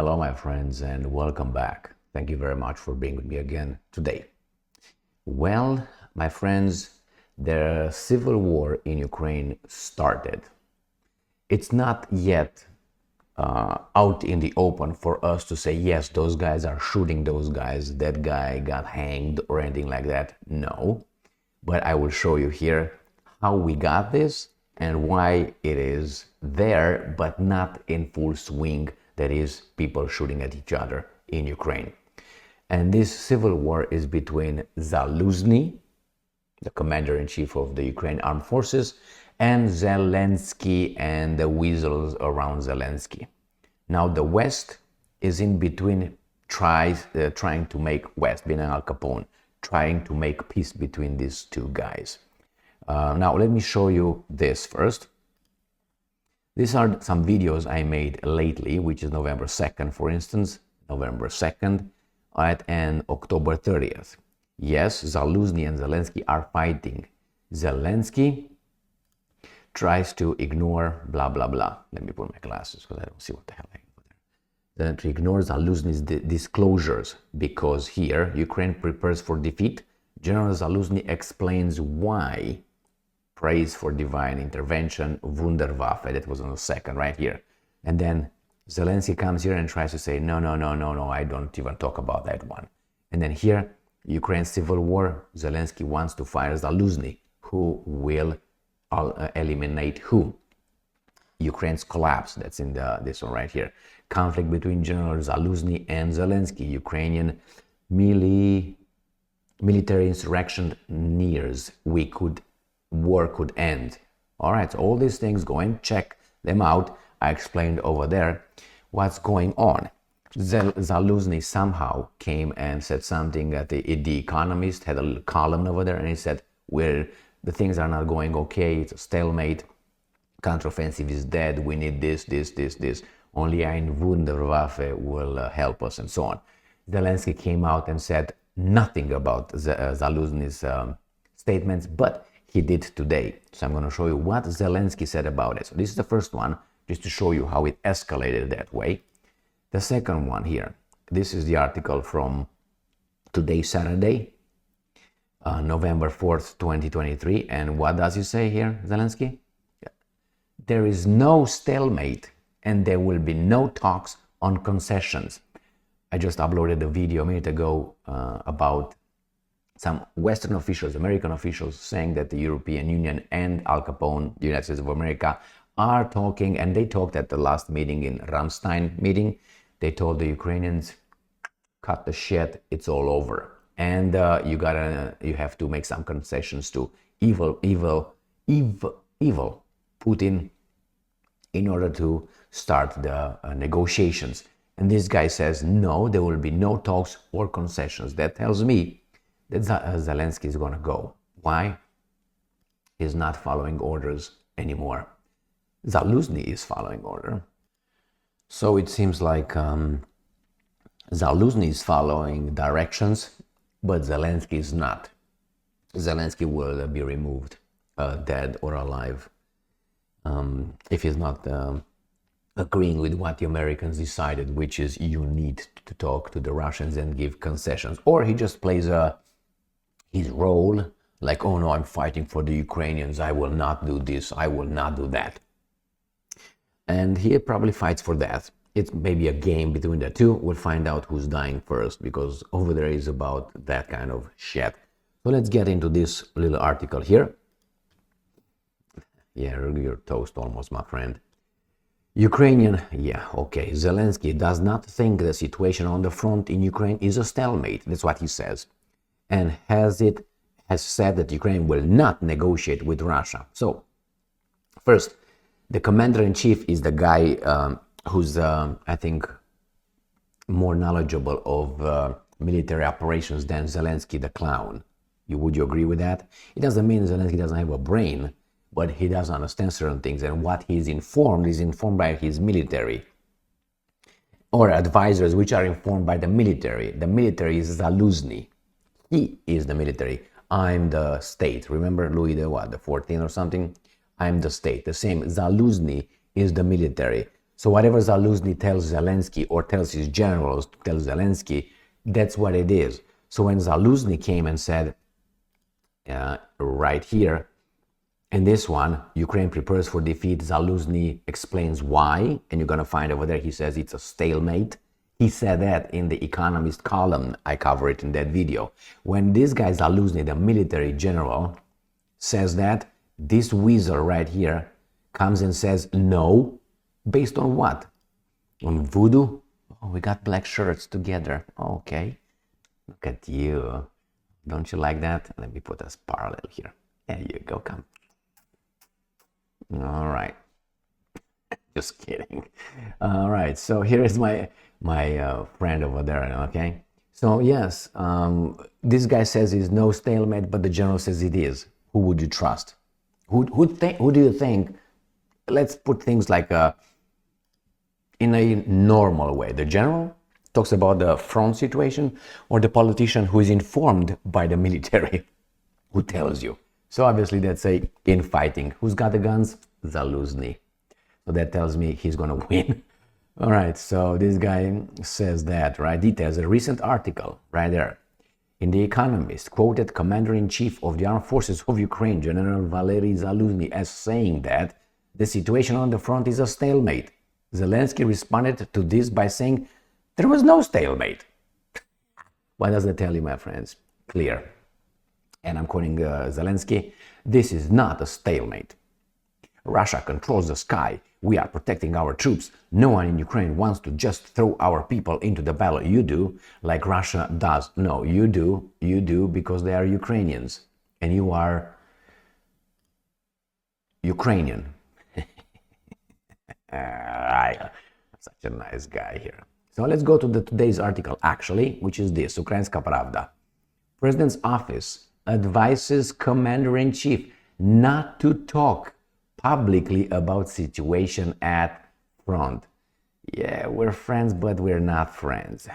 Hello, my friends, and welcome back. Thank you very much for being with me again today. Well, my friends, the civil war in Ukraine started. It's not yet out in the open for us to say, yes, those guys are shooting those guys, that guy got hanged or anything like that. No, but I will show you here how we got this and why it is there, but not in full swing. That is, people shooting at each other in Ukraine. And this civil war is between Zaluzhny, the commander-in-chief of the Ukraine Armed Forces, and Zelensky and the weasels around Zelensky. Now the West is in between, trying to make West, being Al Capone, trying to make peace between these two guys. Now let me show you this first. These are some videos I made lately, which is November 2nd, for instance, November 2nd, right, and October 30th. Yes, Zaluzhny and Zelensky are fighting. Zelensky tries to ignore blah, blah, blah. Let me put my glasses because I don't see what the hell I put there. Then to ignore Zaluzhny's disclosures, because here Ukraine prepares for defeat. General Zaluzhny explains why. Praise for divine intervention, Wunderwaffe, that was on the second, right here. And then Zelensky comes here and tries to say, no, I don't even talk about that one. And then here, Ukraine civil war, Zelensky wants to fire Zaluzhny, who will eliminate who? Ukraine's collapse, that's in this one right here. Conflict between General Zaluzhny and Zelensky, Ukrainian military insurrection nears. War could end. All right, so all these things, go and check them out. I explained over there what's going on. Zaluzhny somehow came and said something at the Economist, had a little column over there, and he said, the things are not going okay, it's a stalemate, counteroffensive is dead, we need this. Only ein Wunderwaffe will help us, and so on. Zelensky came out and said nothing about Zaluzhny's statements, but he did today. So I'm going to show you what Zelensky said about it. So this is the first one, just to show you how it escalated that way. The second one here, this is the article from today, Saturday, November 4th, 2023. And what does he say here, Zelensky? There is no stalemate and there will be no talks on concessions. I just uploaded a video a minute ago about some Western officials, American officials, saying that the European Union and Al Capone, the United States of America, are talking, and they talked at the last meeting in Ramstein meeting. They told the Ukrainians, cut the shit, it's all over. And you have to make some concessions to evil Putin in order to start the negotiations. And this guy says, no, there will be no talks or concessions. That tells me that Zelensky is going to go. Why? He's not following orders anymore. Zaluzhny is following order. So it seems like Zaluzhny is following directions, but Zelensky is not. Zelensky will be removed, dead or alive, if he's not agreeing with what the Americans decided, which is you need to talk to the Russians and give concessions. Or he just plays his role, like, oh no, I'm fighting for the Ukrainians, I will not do this, I will not do that. And he probably fights for that. It's maybe a game between the two. We'll find out who's dying first, because over there is about that kind of shit. So let's get into this little article here. Yeah, you're toast almost, my friend. Ukrainian, yeah, okay. Zelensky does not think the situation on the front in Ukraine is a stalemate. That's what he says. And has said that Ukraine will not negotiate with Russia. So, first, the commander-in-chief is the guy who's, I think, more knowledgeable of military operations than Zelensky the clown. Would you agree with that? It doesn't mean Zelensky doesn't have a brain, but he doesn't understand certain things, and what he's informed is informed by his military or advisors, which are informed by the military. The military is Zaluzhny. He is the military. I'm the state. Remember Louis the 14th or something? I'm the state. The same. Zaluzhny is the military. So whatever Zaluzhny tells Zelensky or tells his generals to tell Zelensky, that's what it is. So when Zaluzhny came and said, right here, in this one, Ukraine prepares for defeat, Zaluzhny explains why, and you're going to find over there, he says it's a stalemate. He said that in the Economist column. I cover it in that video. When this guy Zaluzhny, the military general, says that, this weasel right here comes and says no. Based on what? On voodoo? Oh, we got black shirts together. Okay. Look at you. Don't you like that? Let me put us parallel here. There you go. Come. All right. Just kidding. All right. So here is my friend over there. Okay. So yes, this guy says it's no stalemate, but the general says it is. Who would you trust? Who do you think? Let's put things like in a normal way. The general talks about the front situation, or the politician who is informed by the military who tells you. So obviously that's a infighting. Who's got the guns? Zaluzhny. So that tells me he's going to win. All right, so this guy says that, right? Details a recent article right there in The Economist quoted Commander-in-Chief of the Armed Forces of Ukraine, General Valery Zaluzhny, as saying that the situation on the front is a stalemate. Zelensky responded to this by saying there was no stalemate. What does that tell you, my friends? Clear. And I'm quoting Zelensky, this is not a stalemate. Russia controls the sky. We are protecting our troops. No one in Ukraine wants to just throw our people into the battle. You do, like Russia does. No, you do. You do because they are Ukrainians. And you are Ukrainian. Such a nice guy here. So let's go to today's article, actually, which is this, Ukrainska Pravda. President's office advises Commander-in-Chief not to talk publicly about situation at front. Yeah, we're friends, but we're not friends.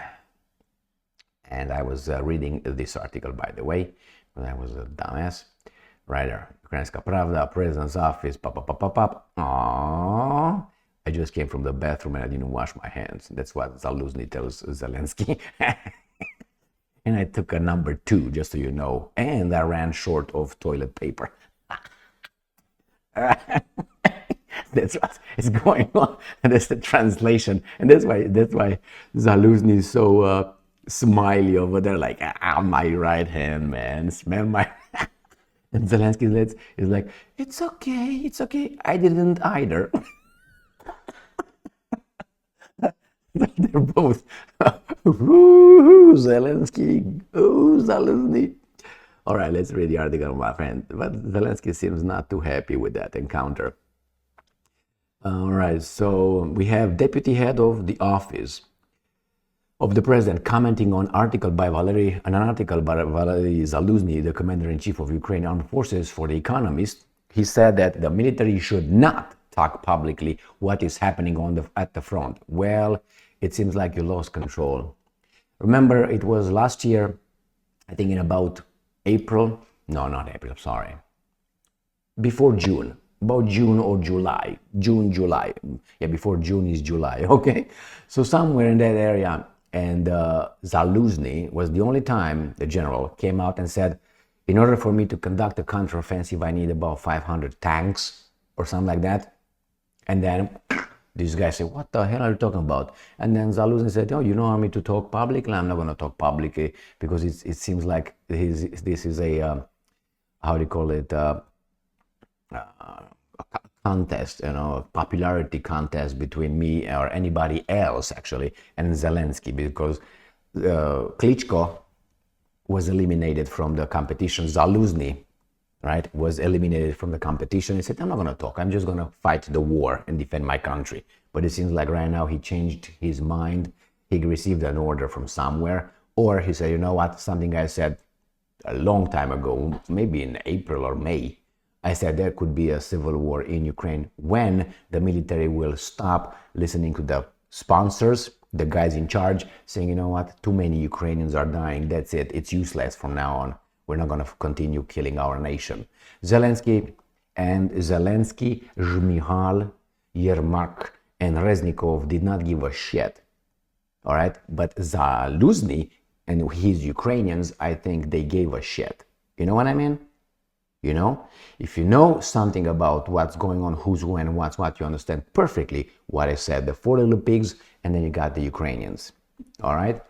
And I was reading this article, by the way, when I was a dumbass. Right there, Ukrainska Pravda, President's office, Aww. I just came from the bathroom and I didn't wash my hands. That's what Zaluzhny tells Zelensky. And I took a number 2, just so you know. And I ran short of toilet paper. That's what is going on. And that's the translation. And that's why Zaluzhny is so smiley over there, like, my right hand, man. Smell my... And Zelensky is like, it's okay. I didn't either. They're both, ooh, Zelensky, ooh, Zaluzhny. All right, let's read the article, my friend. But Zelensky seems not too happy with that encounter. All right, so we have deputy head of the office of the president commenting on an article by Valery Zaluzhny, the commander-in-chief of Ukrainian armed forces, for The Economist. He said that the military should not talk publicly what is happening at the front. Well, it seems like you lost control. Remember, it was last year, I think in about April. No, not April, sorry. Before June. About June or July. June, July. Yeah, before June is July, okay? So somewhere in that area. And Zaluzhny was the only time the general came out and said, in order for me to conduct a counteroffensive, I need about 500 tanks or something like that. And then this guy said, what the hell are you talking about? And then Zaluzhny said, oh, you don't want me to talk publicly? I'm not going to talk publicly because it seems like this is a, how do you call it, a contest, a popularity contest between me or anybody else, actually, and Zelensky, because Klitschko was eliminated from the competition. Zaluzhny, right, was eliminated from the competition. He said, I'm not going to talk. I'm just going to fight the war and defend my country. But it seems like right now he changed his mind. He received an order from somewhere. Or he said, you know what, something I said a long time ago, maybe in April or May. I said there could be a civil war in Ukraine when the military will stop listening to the sponsors, the guys in charge, saying, you know what, too many Ukrainians are dying. That's it. It's useless from now on. We're not going to continue killing our nation. Zelensky, Zmihal Yermak, and Reznikov did not give a shit. All right, but Zaluzhny and his Ukrainians, I think they gave a shit. You know what I mean? You know, if you know something about what's going on, who's who and what's what, you understand perfectly what I said. The four little pigs, and then you got the Ukrainians. All right.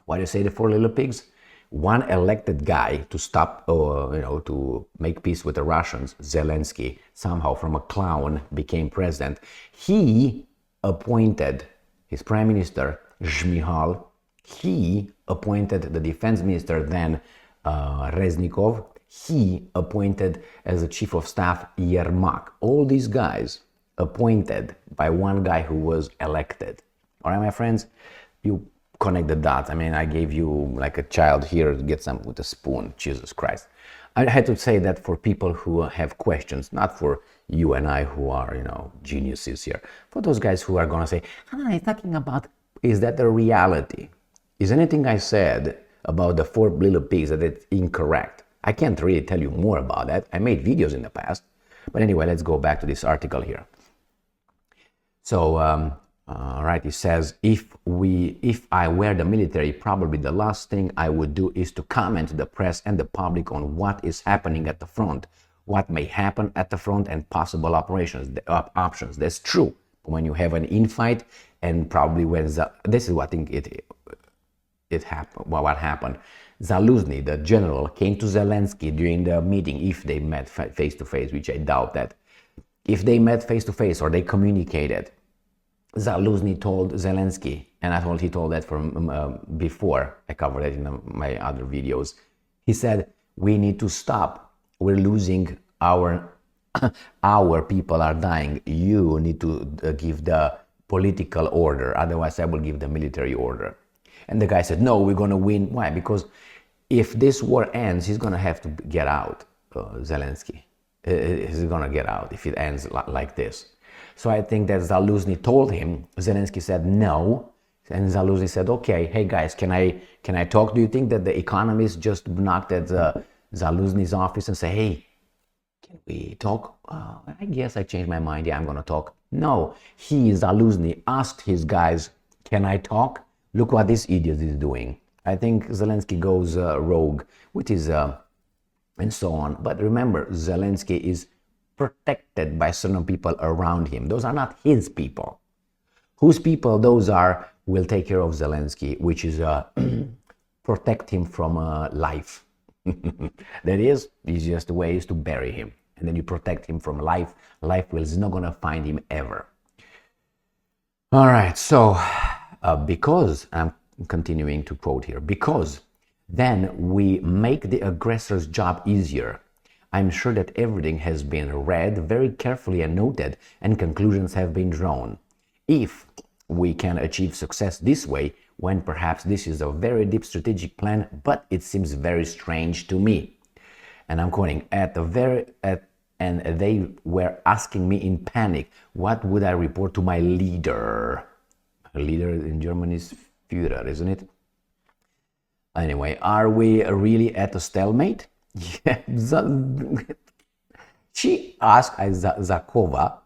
Why do you say the four little pigs? One elected guy to stop, to make peace with the Russians, Zelensky, somehow from a clown became president. He appointed his prime minister, Shmyhal. He appointed the defense minister, then Reznikov. He appointed as the chief of staff Yermak. All these guys appointed by one guy who was elected. All right, my friends, you connect the dots. I mean, I gave you like a child here to get some with a spoon. Jesus Christ. I had to say that for people who have questions, not for you and I who are, geniuses here. For those guys who are going to say, I'm talking about, is that the reality? Is anything I said about the four little pigs that it's incorrect? I can't really tell you more about that. I made videos in the past. But anyway, let's go back to this article here. So, right, it says, if I were the military, probably the last thing I would do is to comment to the press and the public on what is happening at the front, what may happen at the front, and possible operations, options. That's true. When you have an infight, and probably when this is what I think it happened. Well, what happened? Zaluzhny, the general, came to Zelensky during the meeting, if they met face to face, which I doubt that. If they met face to face or they communicated, Zaluzhny told Zelensky, and he told that from before. I covered it in my other videos. He said, we need to stop. We're losing our people are dying. You need to give the political order. Otherwise, I will give the military order. And the guy said, no, we're going to win. Why? Because if this war ends, he's going to have to get out, Zelensky. He's going to get out if it ends like this. So I think that Zaluzhny told him, Zelensky said no, and Zaluzhny said, okay, hey guys, can I talk? Do you think that the economist just knocked at Zaluzhny's office and say, hey, can we talk? I guess I changed my mind. Yeah, I'm going to talk. No, Zaluzhny, asked his guys, can I talk? Look what this idiot is doing. I think Zelensky goes rogue with his, and so on. But remember, Zelensky is protected by certain people around him. Those are not his people. Whose people those are will take care of Zelensky, which is protect him from life. That is, the easiest way is to bury him. And then you protect him from life. Life is not going to find him ever. All right, so because, I'm continuing to quote here, because then we make the aggressor's job easier. I'm sure that everything has been read very carefully and noted, and conclusions have been drawn. If we can achieve success this way, when perhaps this is a very deep strategic plan, but it seems very strange to me. And I'm quoting, and they were asking me in panic, what would I report to my leader? A leader in German is Führer, isn't it? Anyway, are we really at a stalemate? Yeah. She asked Zakova,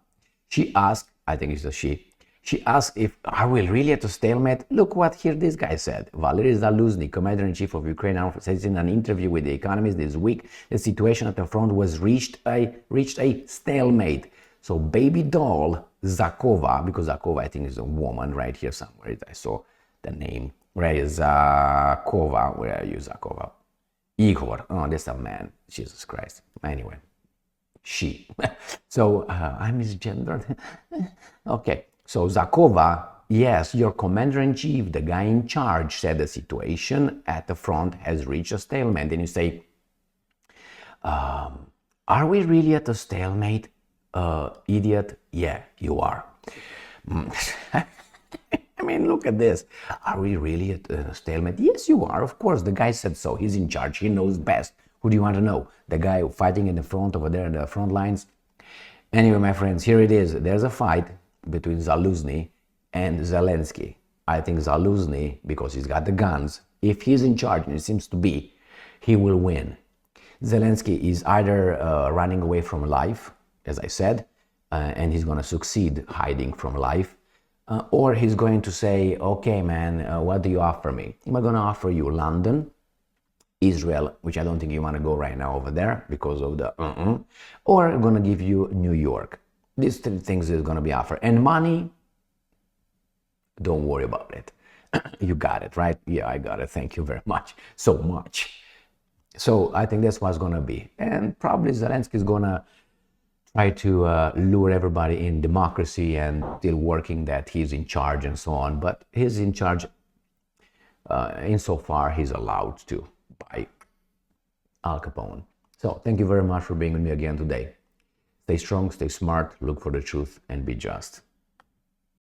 I think it's a she asked if, are we really at a stalemate? Look what here this guy said. Valery Zaluzhny, commander-in-chief of Ukraine, says in an interview with The Economist this week, the situation at the front was reached a stalemate. So baby doll Zakova, because Zakova I think is a woman right here somewhere. I saw the name. Right, Zakova, where are you, Zakova? Igor, oh, that's a man, Jesus Christ. Anyway, she. So, I misgendered. Okay, so Zakova, yes, your commander-in-chief, the guy in charge, said the situation at the front has reached a stalemate. And you say, are we really at a stalemate, idiot? Yeah, you are. I mean, look at this. Are we really at a stalemate? Yes, you are. Of course, the guy said so. He's in charge. He knows best. Who do you want to know? The guy fighting in the front over there in the front lines? Anyway, my friends, here it is. There's a fight between Zaluzhny and Zelensky. I think Zaluzhny, because he's got the guns, if he's in charge, and it seems to be, he will win. Zelensky is either running away from life, as I said, and he's going to succeed hiding from life. Or he's going to say, okay, man, what do you offer me? Am I going to offer you London, Israel, which I don't think you want to go right now over there because of the or I'm going to give you New York. These three things is going to be offered. And money, don't worry about it. You got it, right? Yeah, I got it. Thank you very much. So much. So I think that's what's going to be. And probably Zelensky is going to try to lure everybody in democracy and still working that he's in charge and so on. But he's in charge insofar he's allowed to by Al Capone. So thank you very much for being with me again today. Stay strong, stay smart, look for the truth, and be just.